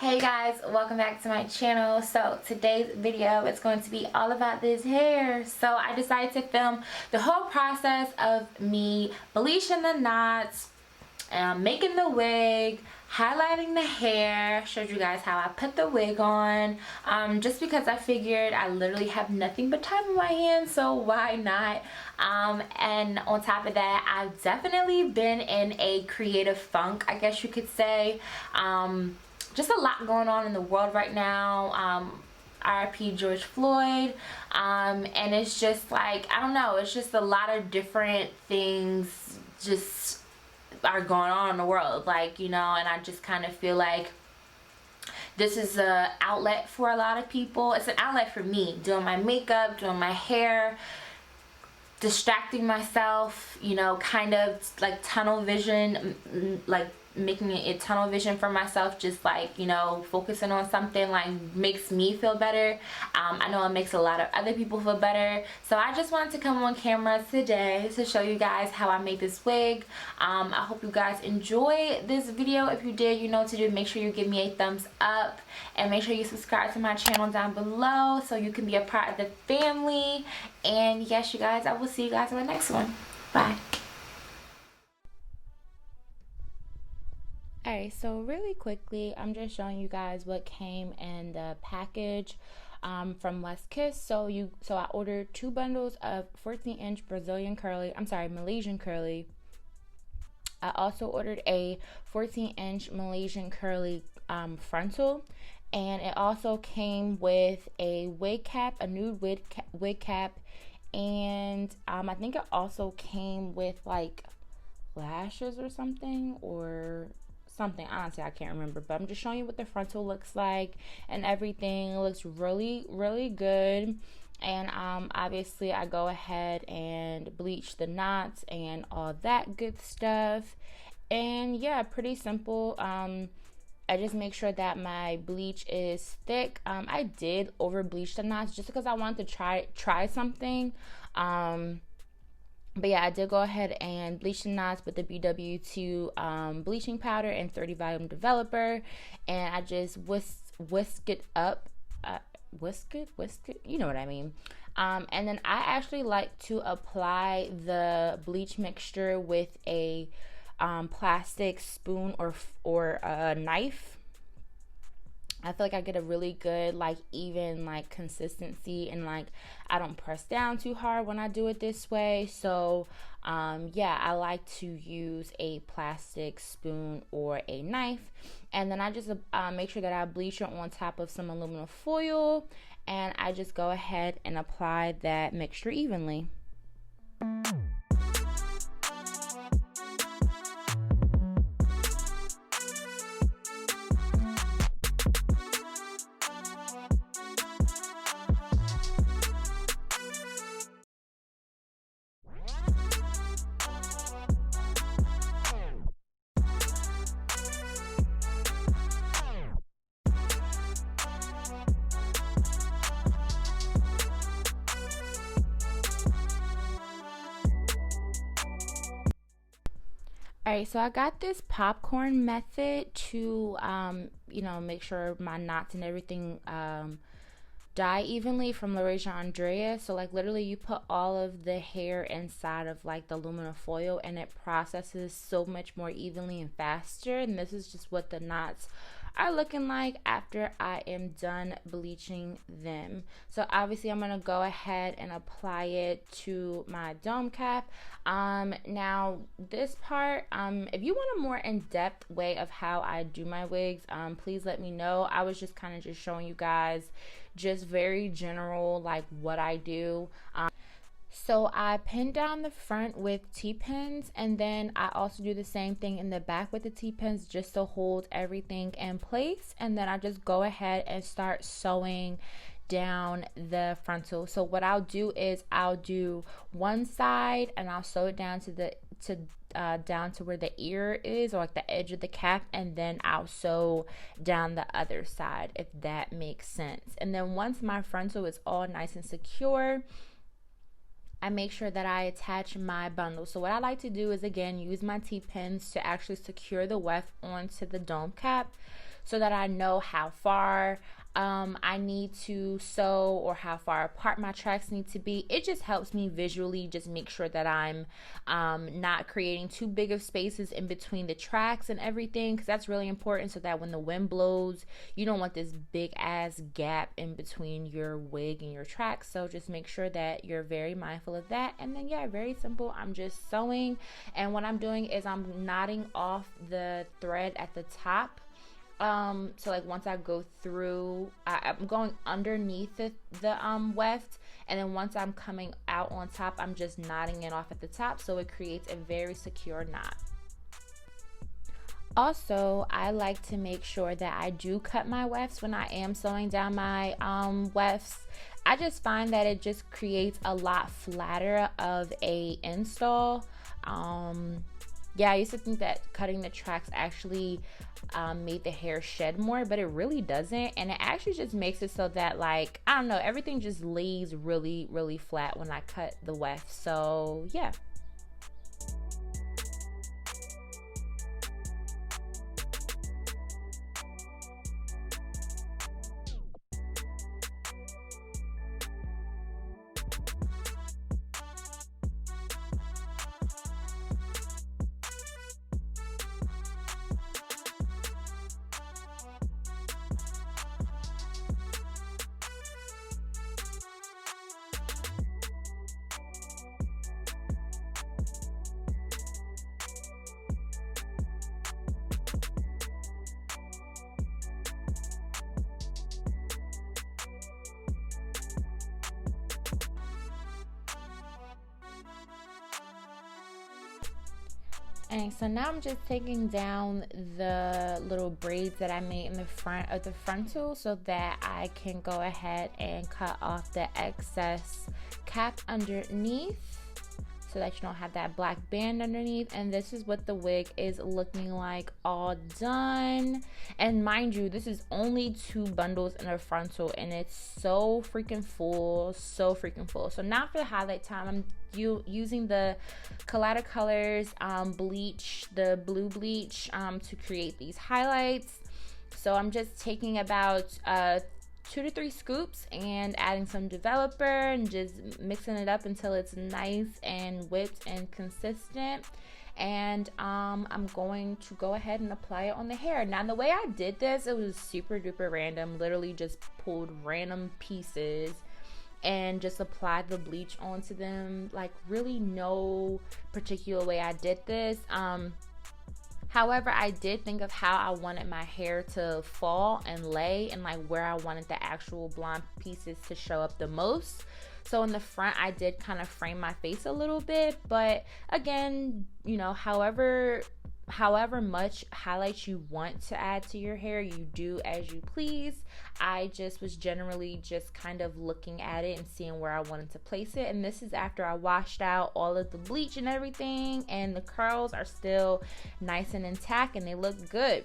Hey guys, welcome back to my channel. So today's video is going to be all about this hair. So I decided to film the whole process of me bleaching the knots, making the wig, highlighting the hair, showed you guys how I put the wig on, just because I figured I literally have nothing but time in my hands, so why not? And on top of that, I've definitely been in a creative funk, I guess you could say. Just a lot going on in the world right now. RIP George Floyd, and it's just like, I don't know, it's just a lot of different things just are going on in the world, like, you know, and I just kind of feel like this is a outlet for a lot of people. It's an outlet for me, doing my makeup, doing my hair, distracting myself, you know, kind of like tunnel vision, like making it tunnel vision for myself, just like, you know, focusing on something like makes me feel better. I know it makes a lot of other people feel better, so I just wanted to come on camera today to show you guys how I made this wig. I hope you guys enjoy this video. If you did, you know what to do. Make sure you give me a thumbs up and make sure you subscribe to my channel down below so you can be a part of the family. And yes, you guys, I will see you guys in the next one. Bye. Alright, so really quickly, I'm just showing you guys what came in the package from West Kiss. So I ordered 2 bundles of 14-inch Malaysian curly. I also ordered a 14-inch Malaysian curly frontal, and it also came with a wig cap, a nude wig cap, and I think it also came with like lashes or something, honestly I can't remember, but I'm just showing you what the frontal looks like, and everything looks really good. And obviously I go ahead and bleach the knots and all that good stuff, and yeah, pretty simple. I just make sure that my bleach is thick. I did over bleach the knots just because I wanted to try something. But yeah, I did go ahead and bleach the knots with the BW2 bleaching powder and 30 volume developer, and I just whisk it up, whisk it, you know what I mean. And then I actually like to apply the bleach mixture with a plastic spoon or a knife. I feel like I get a really good, like, even, like, consistency, and, like, I don't press down too hard when I do it this way. So, yeah, I like to use a plastic spoon or a knife. And then I just make sure that I bleach it on top of some aluminum foil, and I just go ahead and apply that mixture evenly. Alright, so I got this popcorn method to, you know, make sure my knots and everything dye evenly from Laurasia Andrea. So, like, literally you put all of the hair inside of, like, the aluminum foil, and it processes so much more evenly and faster. And this is just what the knots are looking like after I am done bleaching them. So obviously I'm gonna go ahead and apply it to my dome cap. Now this part, if you want a more in-depth way of how I do my wigs, please let me know. I was just kind of just showing you guys just very general, like, what I do. So I pin down the front with T-pins, and then I also do the same thing in the back with the T-pins just to hold everything in place. And then I just go ahead and start sewing down the frontal. So what I'll do is I'll do one side and I'll sew it down down to where the ear is, or like the edge of the cap, and then I'll sew down the other side, if that makes sense. And then once my frontal is all nice and secure, I make sure that I attach my bundle. So what I like to do is, again, use my T-pins to actually secure the weft onto the dome cap. so that I know how far I need to sew or how far apart my tracks need to be. It just helps me visually just make sure that I'm not creating too big of spaces in between the tracks and everything, because that's really important, so that when the wind blows, you don't want this big ass gap in between your wig and your tracks. So just make sure that you're very mindful of that. And then yeah, very simple, I'm just sewing, and what I'm doing is I'm knotting off the thread at the top. So like once I go through, I'm going underneath the weft, and then once I'm coming out on top, I'm just knotting it off at the top, so it creates a very secure knot. Also, I like to make sure that I do cut my wefts when I am sewing down my wefts. I just find that it just creates a lot flatter of a install. Yeah, I used to think that cutting the tracks actually made the hair shed more, but it really doesn't. And it actually just makes it so that, like, I don't know, everything just lays really, really flat when I cut the weft. So yeah. And so now I'm just taking down the little braids that I made in the front of the frontal, so that I can go ahead and cut off the excess cap underneath, so that you don't have that black band underneath. And this is what the wig is looking like all done. And mind you, this is only 2 bundles in a frontal, and it's so freaking full, so freaking full. So now for the highlight time, I'm using the Collada Colors bleach, the blue bleach, to create these highlights. So I'm just taking about 2 to 3 scoops and adding some developer and just mixing it up until it's nice and whipped and consistent. And I'm going to go ahead and apply it on the hair. Now the way I did this, it was super duper random. Literally just pulled random pieces and just applied the bleach onto them. Like, really no particular way I did this. However, I did think of how I wanted my hair to fall and lay, and like where I wanted the actual blonde pieces to show up the most. So in the front, I did kind of frame my face a little bit, but again, you know, however much highlights you want to add to your hair, you do as you please. I just was generally just kind of looking at it and seeing where I wanted to place it. And this is after I washed out all of the bleach and everything, and the curls are still nice and intact and they look good.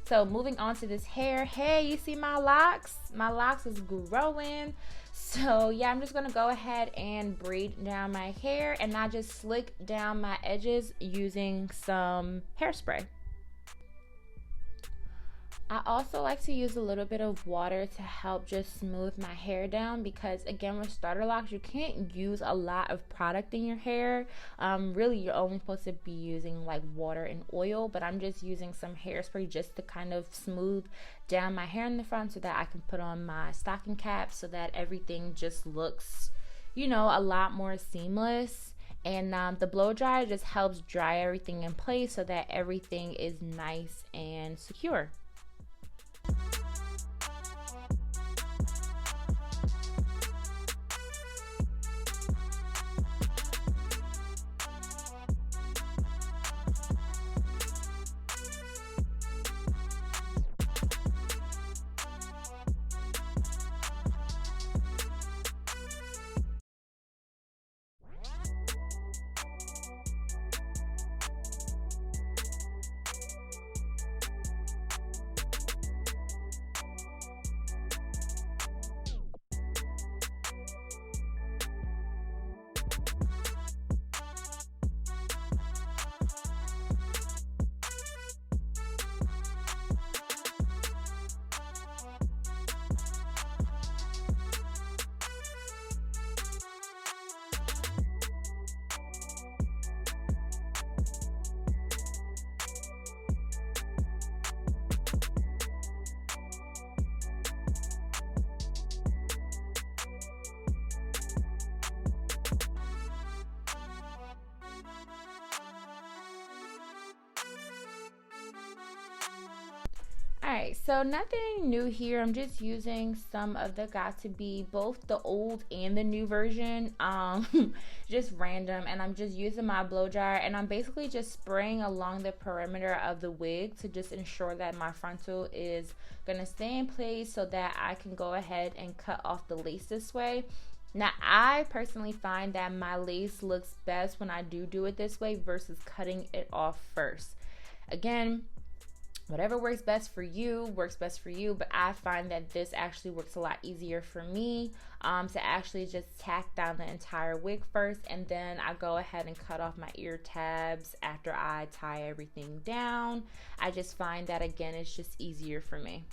So moving on to this hair. Hey, you see my locks? My locks is growing. So yeah, I'm just gonna go ahead and braid down my hair, and I just slick down my edges using some hairspray. I also like to use a little bit of water to help just smooth my hair down, because again, with starter locks, you can't use a lot of product in your hair. Really, you're only supposed to be using like water and oil, but I'm just using some hairspray just to kind of smooth down my hair in the front, so that I can put on my stocking cap, so that everything just looks, you know, a lot more seamless. And the blow dryer just helps dry everything in place so that everything is nice and secure. Alright, so nothing new here. I'm just using some of the got2b, both the old and the new version, just random, and I'm just using my blow dryer, and I'm basically just spraying along the perimeter of the wig to just ensure that my frontal is gonna stay in place so that I can go ahead and cut off the lace this way. Now, I personally find that my lace looks best when I do it this way versus cutting it off first. Again, whatever works best for you, but I find that this actually works a lot easier for me, to actually just tack down the entire wig first, and then I go ahead and cut off my ear tabs after I tie everything down. I just find that, again, it's just easier for me.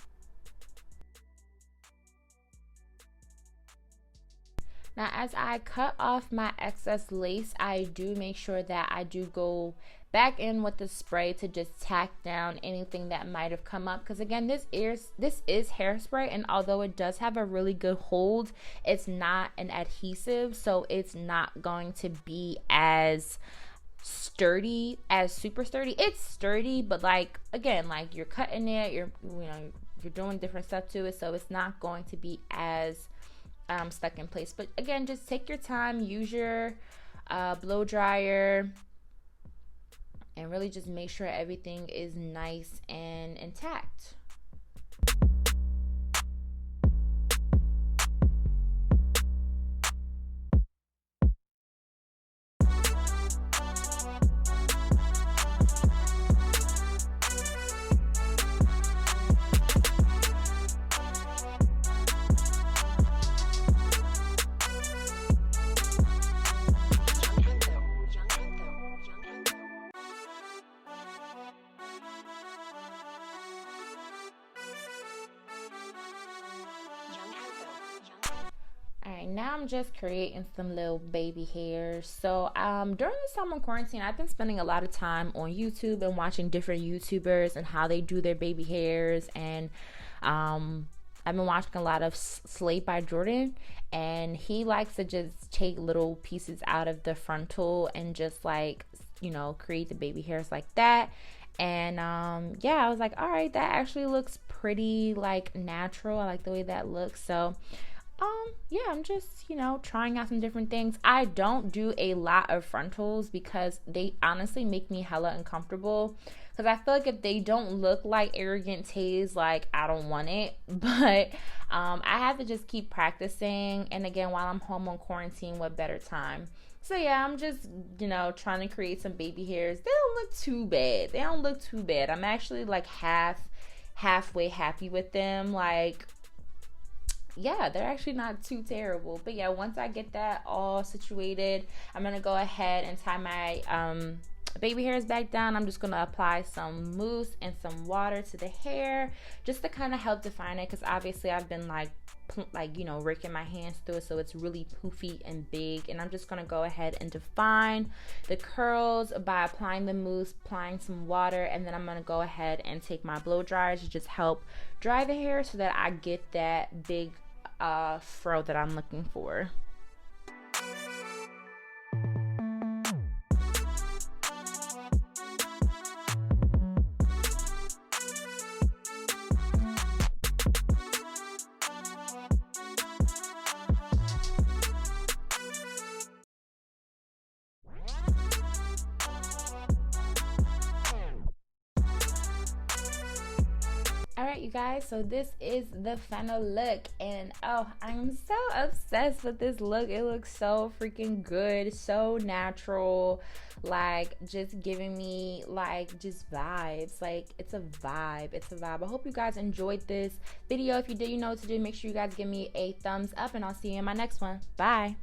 Now, as I cut off my excess lace, I do make sure that I do go back in with the spray to just tack down anything that might have come up, because again, this is hairspray, and although it does have a really good hold, it's not an adhesive, so it's not going to be as sturdy, as super sturdy. It's sturdy, but like, again, like, you're cutting it, you're doing different stuff to it, so it's not going to be as stuck in place. But again, just take your time, use your blow dryer, and really just make sure everything is nice and intact. Alright, now I'm just creating some little baby hairs. So during the summer quarantine, I've been spending a lot of time on YouTube and watching different YouTubers and how they do their baby hairs, and I've been watching a lot of Slate by Jordan, and he likes to just take little pieces out of the frontal and just, like, you know, create the baby hairs like that. And yeah, I was like, all right, that actually looks pretty, like, natural. I like the way that looks. So yeah, I'm just, you know, trying out some different things. I don't do a lot of frontals because they honestly make me hella uncomfortable, because I feel like if they don't look like Arrogant Tays, like, I don't want it. But I have to just keep practicing, and again, while I'm home on quarantine, what better time? So yeah, I'm just, you know, trying to create some baby hairs. They don't look too bad. I'm actually like halfway happy with them. Like, yeah, they're actually not too terrible. But yeah, once I get that all situated, I'm gonna go ahead and tie my baby hairs back down. I'm just gonna apply some mousse and some water to the hair just to kind of help define it, because obviously I've been like, you know, raking my hands through it, so it's really poofy and big. And I'm just gonna go ahead and define the curls by applying the mousse, applying some water, and then I'm gonna go ahead and take my blow dryer to just help dry the hair so that I get that big fro that I'm looking for. Alright, you guys, so this is the final look, and oh, I'm so obsessed with this look. It looks so freaking good, so natural, like, just giving me, like, just vibes. Like, it's a vibe. I hope you guys enjoyed this video. If you did, you know what to do. Make sure you guys give me a thumbs up, and I'll see you in my next one. Bye.